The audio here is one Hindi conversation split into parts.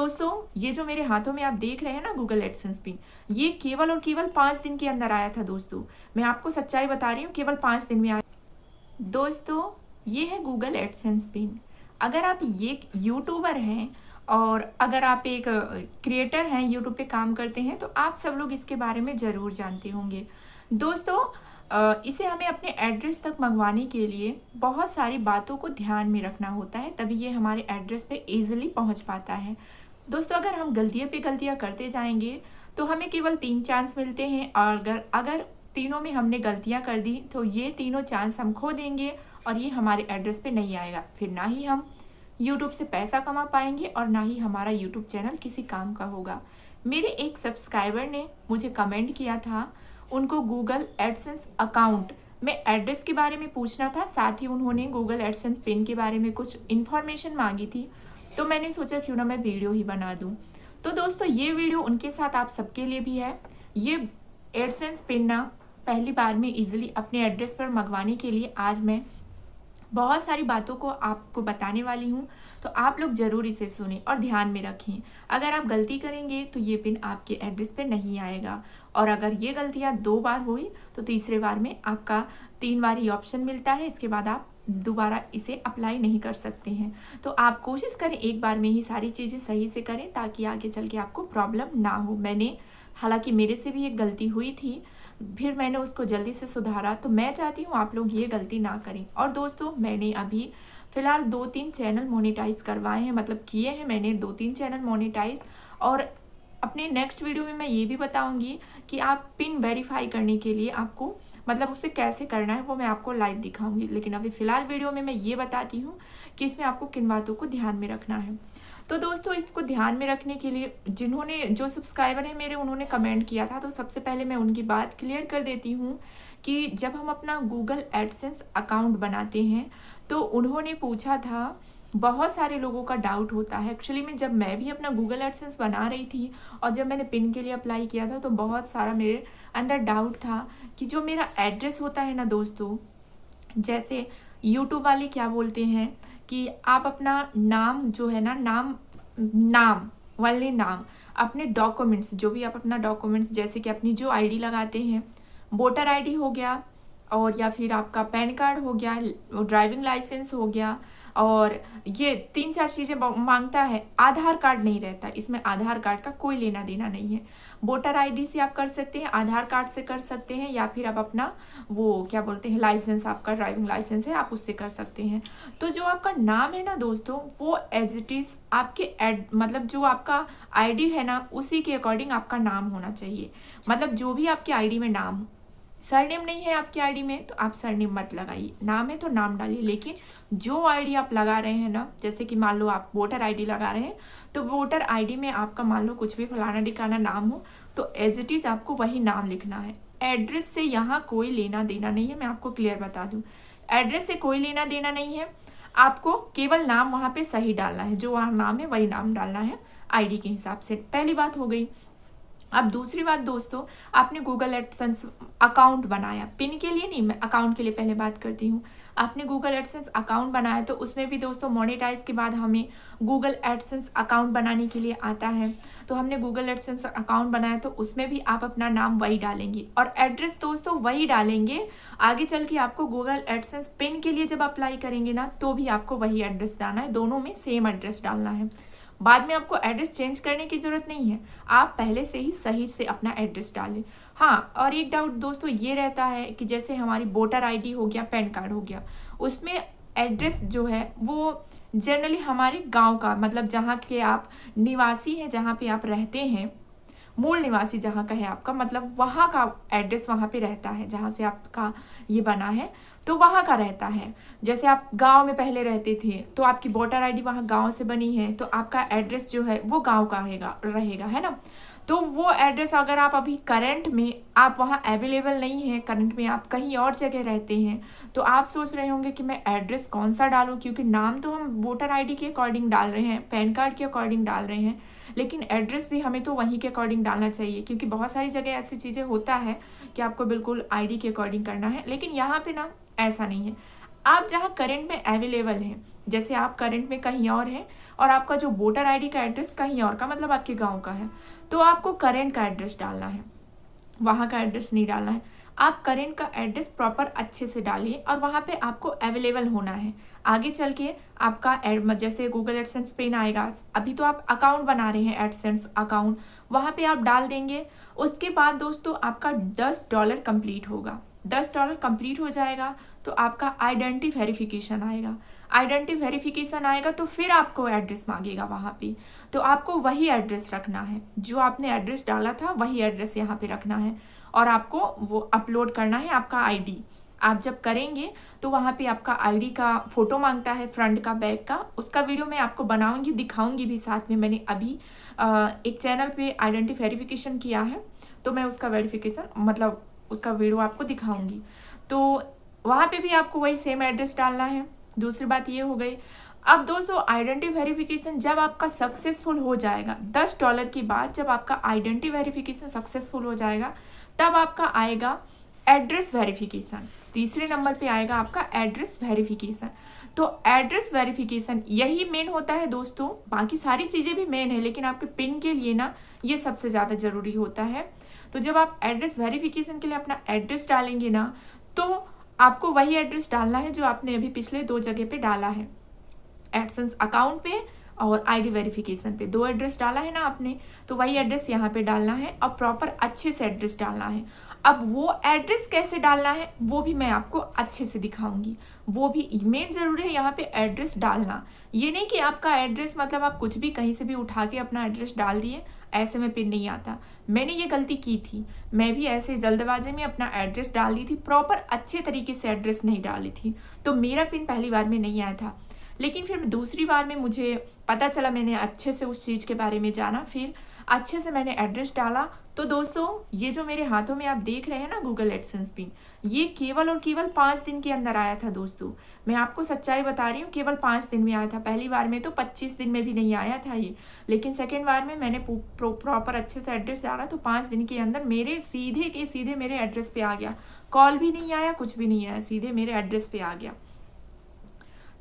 दोस्तों ये जो मेरे हाथों में आप देख रहे हैं ना गूगल एडसेंस पिन, ये केवल और केवल 5 दिन के अंदर आया था दोस्तों। मैं आपको सच्चाई बता रही हूँ, केवल 5 दिन में आया। दोस्तों ये है गूगल एडसेंस पिन। अगर आप ये यूट्यूबर हैं और अगर आप एक क्रिएटर हैं, यूट्यूब पे काम करते हैं, तो आप सब लोग इसके बारे में ज़रूर जानते होंगे। दोस्तों इसे हमें अपने एड्रेस तक मंगवाने के लिए बहुत सारी बातों को ध्यान में रखना होता है, तभी ये हमारे एड्रेस पे ईजिली पहुंच पाता है। दोस्तों अगर हम गलतियां पे गलतियां करते जाएंगे तो हमें केवल 3 चांस मिलते हैं, और अगर तीनों में हमने गलतियां कर दी तो ये तीनों चांस हम खो देंगे और ये हमारे एड्रेस पे नहीं आएगा। फिर ना ही हम यूट्यूब से पैसा कमा पाएंगे और ना ही हमारा यूट्यूब चैनल किसी काम का होगा। मेरे एक सब्सक्राइबर ने मुझे कमेंट किया था, उनको गूगल एडसेंस अकाउंट में एड्रेस के बारे में पूछना था, साथ ही उन्होंने गूगल एडसेंस पिन के बारे में कुछ इन्फॉर्मेशन मांगी थी। तो मैंने सोचा क्यों ना मैं वीडियो ही बना दूं। तो दोस्तों ये वीडियो उनके साथ आप सबके लिए भी है। ये एडसेंस पिन ना पहली बार में इजीली अपने एड्रेस पर मंगवाने के लिए आज मैं बहुत सारी बातों को आपको बताने वाली हूँ, तो आप लोग ज़रूर इसे सुनें और ध्यान में रखें। अगर आप गलती करेंगे तो ये पिन आपके एड्रेस पे नहीं आएगा, और अगर ये गलतियाँ 2 बार हुई तो तीसरे बार में आपका 3 बार ही ऑप्शन मिलता है, इसके बाद आप दोबारा इसे अप्लाई नहीं कर सकते हैं। तो आप कोशिश करें एक बार में ही सारी चीज़ें सही से करें, ताकि आगे चल के आपको प्रॉब्लम ना हो। हालांकि मेरे से भी एक गलती हुई थी, फिर मैंने उसको जल्दी से सुधारा, तो मैं चाहती हूँ आप लोग ये गलती ना करें। और दोस्तों मैंने अभी फ़िलहाल 2-3 चैनल मोनेटाइज करवाए हैं, मतलब किए हैं मैंने 2-3 चैनल मोनेटाइज, और अपने नेक्स्ट वीडियो में मैं ये भी बताऊंगी कि आप पिन वेरीफाई करने के लिए आपको मतलब उसे कैसे करना है, वो मैं आपको लाइव दिखाऊंगी। लेकिन अभी फ़िलहाल वीडियो में मैं ये बताती हूँ कि इसमें आपको किन बातों को ध्यान में रखना है। तो दोस्तों इसको ध्यान में रखने के लिए जो सब्सक्राइबर है मेरे, उन्होंने कमेंट किया था, तो सबसे पहले मैं उनकी बात क्लियर कर देती हूँ कि जब हम अपना गूगल एडसेंस अकाउंट बनाते हैं तो उन्होंने पूछा था, बहुत सारे लोगों का डाउट होता है। एक्चुअली में जब मैं भी अपना गूगल एडसेंस बना रही थी और जब मैंने पिन के लिए अप्लाई किया था, तो बहुत सारा मेरे अंदर डाउट था कि जो मेरा एड्रेस होता है ना दोस्तों, जैसे यूट्यूब वाले क्या बोलते हैं कि आप अपना नाम जो है ना, नाम वाले नाम, अपने डॉक्यूमेंट्स, जो भी आप अपना डॉक्यूमेंट्स, जैसे कि अपनी जो आईडी लगाते हैं, वोटर आईडी हो गया, और या फिर आपका पैन कार्ड हो गया, ड्राइविंग लाइसेंस हो गया, और ये 3-4 चीज़ें मांगता है। आधार कार्ड नहीं रहता इसमें, आधार कार्ड का कोई लेना देना नहीं है। वोटर आईडी से आप कर सकते हैं, आधार कार्ड से कर सकते हैं, या फिर आप अपना वो क्या बोलते हैं लाइसेंस, आपका ड्राइविंग लाइसेंस है, आप उससे कर सकते हैं। तो जो आपका नाम है ना दोस्तों, वो एज इट इज़ आपके मतलब जो आपका आईडी है ना, उसी के अकॉर्डिंग आपका नाम होना चाहिए। मतलब जो भी आपकी आईडी में नाम हो, सरनेम नहीं है आपकी आईडी में तो आप सरनेम मत लगाइए, नाम है तो नाम डालिए। लेकिन जो आईडी आप लगा रहे हैं ना, जैसे कि मान लो आप वोटर आईडी लगा रहे हैं, तो वोटर आईडी में आपका मान लो कुछ भी फलाना ढिकाना नाम हो, तो एज इट इज़ आपको वही नाम लिखना है। एड्रेस से यहाँ कोई लेना देना नहीं है, मैं आपको क्लियर बता दूँ। एड्रेस से कोई लेना देना नहीं है, आपको केवल नाम वहाँ पे सही डालना है, जो वहाँ नाम है वही नाम डालना है आईडी के हिसाब से। पहली बात हो गई। अब दूसरी बात दोस्तों, आपने गूगल एडसेंस अकाउंट बनाया, पिन के लिए नहीं, मैं अकाउंट के लिए पहले बात करती हूँ। आपने गूगल एडसेंस अकाउंट बनाया, तो उसमें भी दोस्तों मोनेटाइज के बाद हमें गूगल एडसेंस अकाउंट बनाने के लिए आता है। तो हमने गूगल एडसेंस अकाउंट बनाया, तो उसमें भी आप अपना नाम वही डालेंगे और एड्रेस दोस्तों वही डालेंगे। आगे चल के आपको गूगल एडसेंस पिन के लिए जब अप्लाई करेंगे ना, तो भी आपको वही एड्रेस डालना है, दोनों में सेम एड्रेस डालना है। बाद में आपको एड्रेस चेंज करने की ज़रूरत नहीं है, आप पहले से ही सही से अपना एड्रेस डालें। हाँ, और एक डाउट दोस्तों ये रहता है कि जैसे हमारी वोटर आईडी हो गया, पैन कार्ड हो गया, उसमें एड्रेस जो है वो जनरली हमारे गांव का, मतलब जहाँ के आप निवासी हैं, जहाँ पे आप रहते हैं, मूल निवासी जहाँ का है आपका, मतलब वहाँ का एड्रेस वहाँ पे रहता है, जहाँ से आपका ये बना है तो वहाँ का रहता है। जैसे आप गांव में पहले रहते थे तो आपकी वोटर आईडी वहाँ गांव से बनी है, तो आपका एड्रेस जो है वो गांव का रहेगा, है ना। तो वो एड्रेस अगर आप अभी करंट में आप वहाँ अवेलेबल नहीं है, करंट में आप कहीं और जगह रहते हैं, तो आप सोच रहे होंगे कि मैं एड्रेस कौन सा डालूँ, क्योंकि नाम तो हम वोटर आईडी के अकॉर्डिंग डाल रहे हैं, पैन कार्ड के अकॉर्डिंग डाल रहे हैं, लेकिन एड्रेस भी हमें तो वहीं के अकॉर्डिंग डालना चाहिए, क्योंकि बहुत सारी जगह ऐसी चीज़ें होता है कि आपको बिल्कुल आईडी के अकॉर्डिंग करना है। लेकिन यहाँ पे ना ऐसा नहीं है, आप जहाँ करंट में अवेलेबल हैं, जैसे आप करंट में कहीं और हैं और आपका जो वोटर आईडी का एड्रेस कहीं और का, मतलब आपके गांव का है, तो आपको करेंट का एड्रेस डालना है, वहाँ का एड्रेस नहीं डालना है। आप करेंट का एड्रेस प्रॉपर अच्छे से डालिए और वहाँ पे आपको अवेलेबल होना है। आगे चल के आपका जैसे गूगल एडसेंस पिन आएगा, अभी तो आप अकाउंट बना रहे हैं एडसेंस अकाउंट, वहाँ पे आप डाल देंगे। उसके बाद दोस्तों आपका $10 कंप्लीट होगा। $10 कंप्लीट हो जाएगा तो आपका आइडेंटिटी वेरिफिकेशन आएगा। आइडेंटिटी वेरिफिकेशन आएगा तो फिर आपको एड्रेस मांगेगा वहाँ पे, तो आपको वही एड्रेस रखना है, जो आपने एड्रेस डाला था वही एड्रेस यहाँ पे रखना है और आपको वो अपलोड करना है आपका आईडी। आप जब करेंगे तो वहाँ पे आपका आईडी का फोटो मांगता है, फ्रंट का बैक का, उसका वीडियो मैं आपको बनाऊंगी, दिखाऊंगी भी साथ में। मैंने अभी एक चैनल पे आइडेंटिटी वेरिफिकेशन किया है तो मैं उसका वेरिफिकेशन मतलब उसका वीडियो आपको दिखाऊंगी। तो वहाँ पे भी आपको वही सेम एड्रेस डालना है। दूसरी बात ये हो गई। अब दोस्तों आइडेंटिटी वेरिफिकेशन जब आपका सक्सेसफुल हो जाएगा, $10 के बाद जब आपका आइडेंटिटी वेरिफिकेशन सक्सेसफुल हो जाएगा, तब आपका आएगा एड्रेस वेरिफिकेशन। तीसरे नंबर पे आएगा आपका एड्रेस वेरिफिकेशन। तो एड्रेस वेरिफिकेशन यही मेन होता है दोस्तों, बाकी सारी चीज़ें भी मेन है, लेकिन आपके पिन के लिए ना ये सबसे ज़्यादा ज़रूरी होता है। तो जब आप एड्रेस वेरिफिकेशन के लिए अपना एड्रेस डालेंगे ना, तो आपको वही एड्रेस डालना है जो आपने अभी पिछले 2 जगह पे डाला है, एडसेंस अकाउंट पे और आईडी वेरिफिकेशन पे 2 एड्रेस डाला है ना आपने, तो वही एड्रेस यहाँ पे डालना है और प्रॉपर अच्छे से एड्रेस डालना है। अब वो एड्रेस कैसे डालना है वो भी मैं आपको अच्छे से दिखाऊंगी। वो भी मेन जरूरी है यहाँ पे एड्रेस डालना। ये नहीं कि आपका एड्रेस मतलब आप कुछ भी कहीं से भी उठा के अपना एड्रेस डाल दिए, ऐसे में पिन नहीं आता। मैंने ये गलती की थी, मैं भी ऐसे जल्दबाजी में अपना एड्रेस डाल दी थी, प्रॉपर अच्छे तरीके से एड्रेस नहीं डाली थी, तो मेरा पिन पहली बार में नहीं आया था। लेकिन फिर दूसरी बार में मुझे पता चला, मैंने अच्छे से उस चीज़ के बारे में जाना, फिर अच्छे से मैंने एड्रेस डाला। तो दोस्तों ये जो मेरे हाथों में आप देख रहे हैं ना गूगल एडसेंस पिन, ये केवल और केवल 5 दिन के अंदर आया था दोस्तों। मैं आपको सच्चाई बता रही हूँ, केवल 5 दिन में आया था। पहली बार में तो 25 दिन में भी नहीं आया था ये, लेकिन सेकेंड बार में मैंने प्रॉपर अच्छे से एड्रेस डाला तो 5 दिन के अंदर मेरे सीधे के सीधे मेरे एड्रेस पे आ गया। कॉल भी नहीं आया, कुछ भी नहीं आया, सीधे मेरे एड्रेस पे आ गया।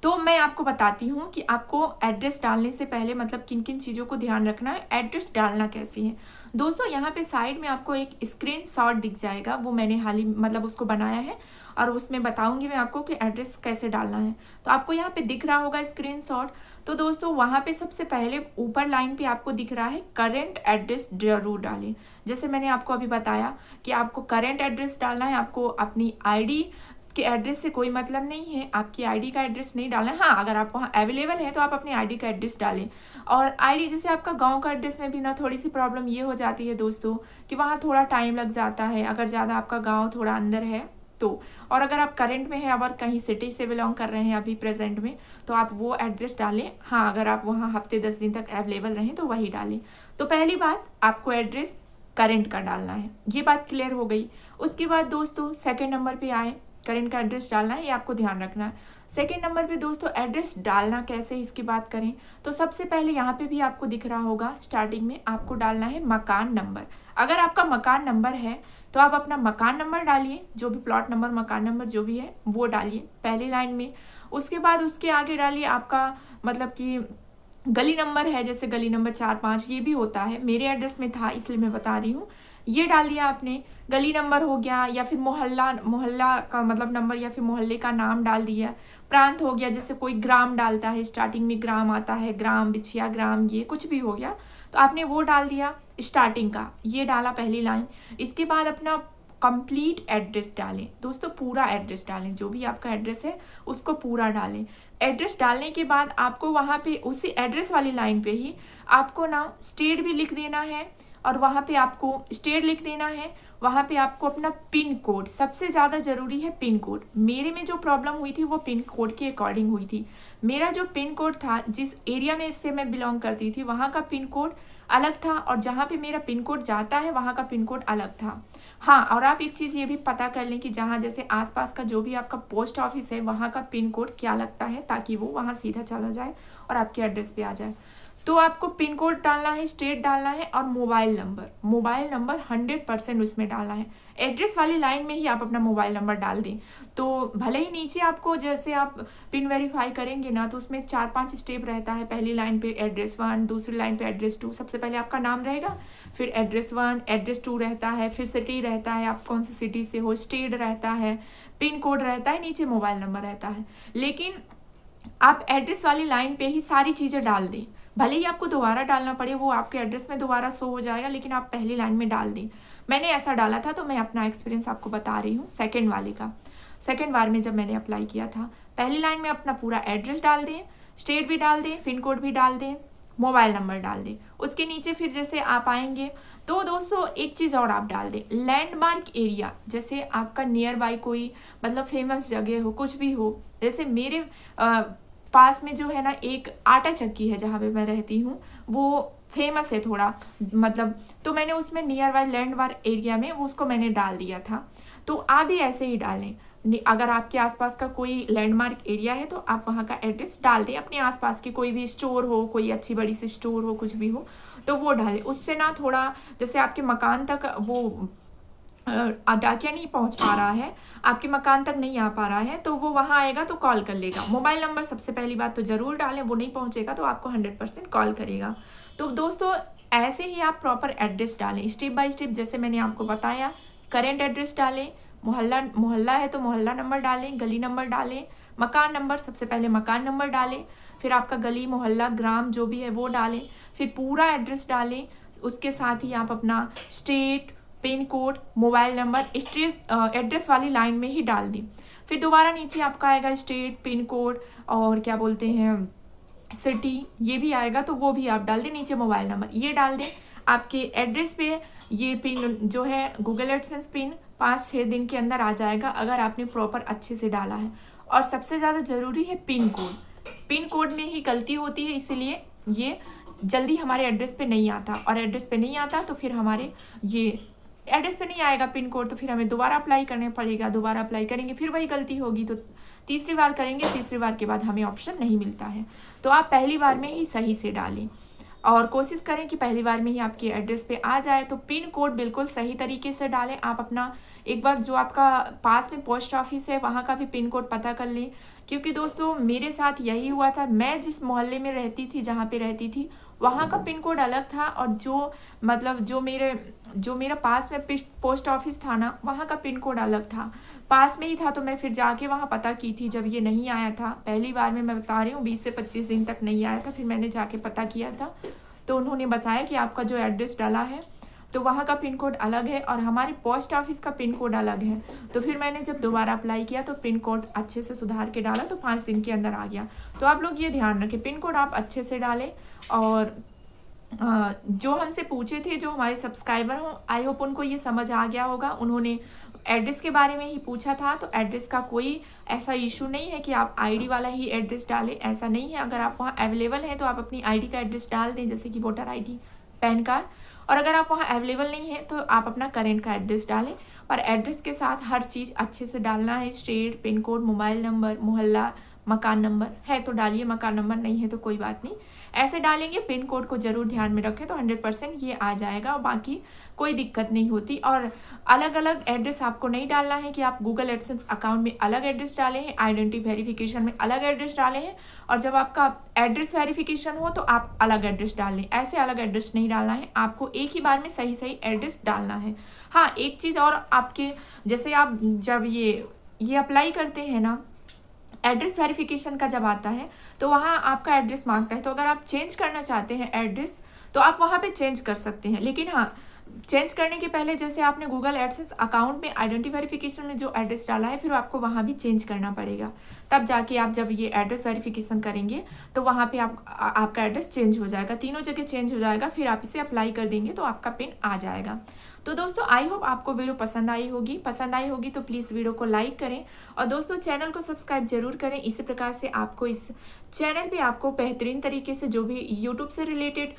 तो मैं आपको बताती हूँ कि आपको एड्रेस डालने से पहले मतलब किन किन चीज़ों को ध्यान रखना है, एड्रेस डालना कैसे है। दोस्तों यहाँ पे साइड में आपको एक स्क्रीनशॉट दिख जाएगा, वो मैंने हाल ही मतलब उसको बनाया है और उसमें बताऊंगी मैं आपको कि एड्रेस कैसे डालना है। तो आपको यहाँ पे दिख रहा होगा स्क्रीनशॉट। तो दोस्तों वहाँ पे सबसे पहले ऊपर लाइन पे आपको दिख रहा है करेंट एड्रेस जरूर डालें। जैसे मैंने आपको अभी बताया कि आपको करेंट एड्रेस डालना है, आपको अपनी आईडी के एड्रेस से कोई मतलब नहीं है, आपकी आईडी का एड्रेस नहीं डालना है। हाँ, अगर आप वहाँ अवेलेबल है तो आप अपनी आईडी का एड्रेस डालें। और आईडी जैसे आपका गांव का एड्रेस में भी ना थोड़ी सी प्रॉब्लम ये हो जाती है दोस्तों कि वहाँ थोड़ा टाइम लग जाता है, अगर ज़्यादा आपका गांव थोड़ा अंदर है तो। और अगर आप करंट में हैं, अगर कहीं सिटी से बिलोंग कर रहे हैं अभी प्रेजेंट में, तो आप वो एड्रेस डालें। हाँ, अगर आप वहाँ हफ्ते 10 दिन तक अवेलेबल रहें तो वही डालें। तो पहली बात, आपको एड्रेस करेंट का डालना है, ये बात क्लियर हो गई। उसके बाद दोस्तों सेकेंड नंबर पे आए, करेंट का एड्रेस डालना है, ये आपको ध्यान रखना है। सेकेंड नंबर पे दोस्तों एड्रेस डालना कैसे, इसकी बात करें तो सबसे पहले यहाँ पे भी आपको दिख रहा होगा स्टार्टिंग में आपको डालना है मकान नंबर। अगर आपका मकान नंबर है तो आप अपना मकान नंबर डालिए, जो भी प्लॉट नंबर मकान नंबर जो भी है वो डालिए पहली लाइन में। उसके बाद उसके आगे डालिए आपका मतलब कि गली नंबर है, जैसे गली नंबर 4-5 ये भी होता है, मेरे एड्रेस में था इसलिए मैं बता रही हूँ। ये डाल दिया आपने, गली नंबर हो गया, या फिर मोहल्ला का मतलब नंबर या फिर मोहल्ले का नाम डाल दिया। प्रांत हो गया, जैसे कोई ग्राम डालता है, स्टार्टिंग में ग्राम आता है, ग्राम बिछिया ग्राम, ये कुछ भी हो गया तो आपने वो डाल दिया स्टार्टिंग का, ये डाला पहली लाइन। इसके बाद अपना कंप्लीट एड्रेस डालें दोस्तों, पूरा एड्रेस डालें, जो भी आपका एड्रेस है उसको पूरा डालें। एड्रेस डालने के बाद आपको वहाँ पे उसी एड्रेस वाली लाइन पे ही आपको ना स्टेट भी लिख देना है, और वहाँ पे आपको स्टेट लिख देना है। वहाँ पे आपको अपना पिन कोड, सबसे ज़्यादा ज़रूरी है पिन कोड। मेरे में जो प्रॉब्लम हुई थी वो पिन कोड के अकॉर्डिंग हुई थी। मेरा जो पिन कोड था, जिस एरिया में इससे मैं बिलोंग करती थी वहाँ का पिन कोड अलग था, और जहाँ पे मेरा पिन कोड जाता है वहाँ का पिन कोड अलग था। हाँ, और आप एक चीज़ ये भी पता कर लें कि जहाँ जैसे आसपास का जो भी आपका पोस्ट ऑफिस है वहाँ का पिन कोड क्या लगता है, ताकि वो वहाँ सीधा चला जाए और आपके एड्रेस पे आ जाए। तो आपको पिन कोड डालना है, स्टेट डालना है, और मोबाइल नंबर 100% उसमें डालना है। एड्रेस वाली लाइन में ही आप अपना मोबाइल नंबर डाल दें। तो भले ही नीचे आपको जैसे आप पिन वेरीफाई करेंगे ना, तो उसमें 4-5 स्टेप रहता है। पहली लाइन पे एड्रेस 1, दूसरी लाइन पे एड्रेस 2। सबसे पहले आपका नाम रहेगा, फिर एड्रेस 1, एड्रेस 2 रहता है, फिर सिटी रहता है, आप कौन सी सिटी से हो, स्टेट रहता है, पिन कोड रहता है, नीचे मोबाइल नंबर रहता है। लेकिन आप एड्रेस वाली लाइन पे ही सारी चीज़ें डाल दें। भले ही आपको दोबारा डालना पड़े, वो आपके एड्रेस में दोबारा शो हो जाएगा, लेकिन आप पहली लाइन में डाल दें। मैंने ऐसा डाला था, तो मैं अपना एक्सपीरियंस आपको बता रही हूँ सेकेंड वाले का। सेकेंड बार में जब मैंने अप्लाई किया था, पहली लाइन में अपना पूरा एड्रेस डाल दें, स्टेट भी डाल दें, पिन कोड भी डाल दें, मोबाइल नंबर डाल दें। उसके नीचे फिर जैसे आप आएंगे तो दोस्तों एक चीज़ और आप डाल दें, लैंडमार्क एरिया। जैसे आपका नियर बाय कोई मतलब फेमस जगह हो, कुछ भी हो। जैसे मेरे पास में जो है ना एक आटा चक्की है जहाँ पे मैं रहती हूँ, वो फेमस है थोड़ा मतलब, तो मैंने उसमें नियर बाय लैंडमार्क एरिया में उसको मैंने डाल दिया था। तो आप भी ऐसे ही डालें। अगर आपके आसपास का कोई लैंडमार्क एरिया है तो आप वहाँ का एड्रेस डाल दें। अपने आसपास की कोई भी स्टोर हो, कोई अच्छी बड़ी सी स्टोर हो, कुछ भी हो, तो वो डालें। उससे ना थोड़ा जैसे आपके मकान तक वो डाकिया नहीं पहुंच पा रहा है, आपके मकान तक नहीं आ पा रहा है, तो वो वहाँ आएगा तो कॉल कर लेगा। मोबाइल नंबर सबसे पहली बात तो ज़रूर डालें, वो नहीं पहुँचेगा तो आपको 100% कॉल करेगा। तो दोस्तों ऐसे ही आप प्रॉपर एड्रेस डालें, स्टेप बाय स्टेप। जैसे मैंने आपको बताया, करेंट एड्रेस डालें, मोहल्ला है तो मोहल्ला नंबर डालें, गली नंबर डालें, मकान नंबर सबसे पहले मकान नंबर डालें, फिर आपका गली, मोहल्ला, ग्राम जो भी है वो डालें, फिर पूरा एड्रेस डालें। उसके साथ ही आप अपना state, pin code, mobile number address वाली लाइन में ही डाल दें। फिर दोबारा नीचे आपका आएगा स्टेट, पिन कोड और क्या बोलते हैं सिटी, ये भी आएगा तो वो भी आप डाल दें। नीचे मोबाइल नंबर ये डाल दें। आपके एड्रेस पे ये पिन जो है गूगल एडसेंस पिन 5-6 दिन के अंदर आ जाएगा, अगर आपने प्रॉपर अच्छे से डाला है। और सबसे ज़्यादा ज़रूरी है पिन कोड। पिन कोड में ही गलती होती है, इसीलिए ये जल्दी हमारे एड्रेस पे नहीं आता, और एड्रेस पे नहीं आता तो फिर हमारे ये एड्रेस पे नहीं आएगा पिन कोड, तो फिर हमें दोबारा अप्लाई करना पड़ेगा। दोबारा अप्लाई करेंगे फिर वही गलती होगी, तो तीसरी बार करेंगे, तीसरी बार के बाद हमें ऑप्शन नहीं मिलता है। तो आप पहली बार में ही सही से डालें और कोशिश करें कि पहली बार में ही आपके एड्रेस पे आ जाए। तो पिन कोड बिल्कुल सही तरीके से डालें। आप अपना एक बार जो आपका पास में पोस्ट ऑफिस है वहाँ का भी पिन कोड पता कर लें, क्योंकि दोस्तों मेरे साथ यही हुआ था। मैं जिस मोहल्ले में रहती थी, जहाँ पे रहती थी, वहाँ का पिन कोड अलग था, और जो मेरा पास में पोस्ट ऑफिस था ना, वहाँ का पिन कोड अलग था। पास में ही था, तो मैं फिर जाके वहाँ पता की थी जब ये नहीं आया था पहली बार में। मैं बता रही हूँ 20 से 25 दिन तक नहीं आया था। फिर मैंने जाके पता किया था, तो उन्होंने बताया कि आपका जो एड्रेस डाला है तो वहाँ का पिन कोड अलग है और हमारे पोस्ट ऑफिस का पिन कोड अलग है। तो फिर मैंने जब दोबारा अप्लाई किया तो पिन कोड अच्छे से सुधार के डाला, तो 5 दिन के अंदर आ गया। तो आप लोग ये ध्यान रखें, पिन कोड आप अच्छे से डालें। और जो हमसे पूछे थे, जो हमारे सब्सक्राइबर हों, आई होप उनको ये समझ आ गया होगा। उन्होंने एड्रेस के बारे में ही पूछा था, तो एड्रेस का कोई ऐसा इशू नहीं है कि आप आईडी वाला ही एड्रेस डालें, ऐसा नहीं है। अगर आप वहाँ अवेलेबल हैं तो आप अपनी आईडी का एड्रेस डाल दें, जैसे कि वोटर आईडी, पैन कार्ड। और अगर आप वहाँ अवेलेबल नहीं है तो आप अपना करेंट का एड्रेस डालें। और एड्रेस के साथ हर चीज़ अच्छे से डालना है, state, pin code, mobile number, मोहल्ला, मकान नंबर है तो डालिए, मकान नंबर नहीं है तो कोई बात नहीं, ऐसे डालेंगे। पिन कोड को ज़रूर ध्यान में रखें तो 100% ये आ जाएगा, और बाकी कोई दिक्कत नहीं होती। और अलग अलग एड्रेस आपको नहीं डालना है कि आप गूगल एडसेंस अकाउंट में अलग एड्रेस डाले हैं, आइडेंटिटी वेरिफिकेशन में अलग एड्रेस डाले हैं, और जब आपका एड्रेस वेरिफिकेशन हो तो आप अलग एड्रेस डाल लें। ऐसे अलग एड्रेस नहीं डालना है, आपको एक ही बार में सही सही एड्रेस डालना है। हाँ, एक चीज़ और, आपके जैसे आप जब ये अप्लाई करते हैं ना, एड्रेस वेरिफिकेशन का जब आता है तो वहाँ आपका एड्रेस मांगता है। तो अगर आप चेंज करना चाहते हैं एड्रेस तो आप वहाँ पे चेंज कर सकते हैं, लेकिन हाँ, चेंज करने के पहले जैसे आपने गूगल एडसेंस अकाउंट में आइडेंटिटी वेरिफिकेशन में जो एड्रेस डाला है, फिर आपको वहाँ भी चेंज करना पड़ेगा। तब जाके आप जब ये एड्रेस वेरिफिकेशन करेंगे तो वहाँ पे आपका एड्रेस चेंज हो जाएगा, तीनों जगह चेंज हो जाएगा। फिर आप इसे अप्लाई कर देंगे तो आपका पिन आ जाएगा। तो दोस्तों आई होप आपको वीडियो पसंद आई होगी तो प्लीज़ वीडियो को लाइक करें, और दोस्तों चैनल को सब्सक्राइब जरूर करें। इसी प्रकार से आपको इस चैनल पे आपको बेहतरीन तरीके से जो भी यूट्यूब से रिलेटेड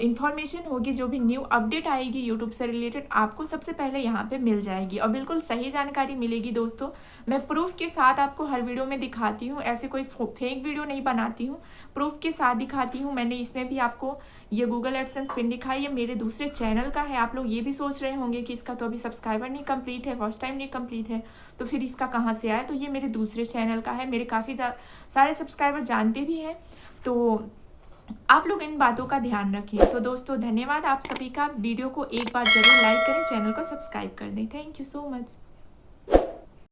इंफॉर्मेशन होगी, जो भी न्यू अपडेट आएगी यूट्यूब से रिलेटेड आपको सबसे पहले यहाँ पे मिल जाएगी और बिल्कुल सही जानकारी मिलेगी दोस्तों। मैं प्रूफ के साथ आपको हर वीडियो में दिखाती हूँ, ऐसे कोई फेक वीडियो नहीं बनाती हूँ, प्रूफ के साथ दिखाती हूँ। मैंने इसमें भी आपको ये गूगल एडसेंस पिन दिखाई, ये मेरे दूसरे चैनल का है। आप लोग ये भी सोच रहे होंगे कि इसका तो अभी सब्सक्राइबर नहीं कंप्लीट है, फर्स्ट टाइम नहीं कंप्लीट है, तो फिर इसका कहाँ से आया। तो ये मेरे दूसरे चैनल का है, मेरे काफ़ी सारे सब्सक्राइबर जानते भी हैं। तो आप लोग इन बातों का ध्यान रखें। तो दोस्तों धन्यवाद आप सभी का। वीडियो को एक बार जरूर लाइक करें, चैनल को सब्सक्राइब कर दें। Thank you so much.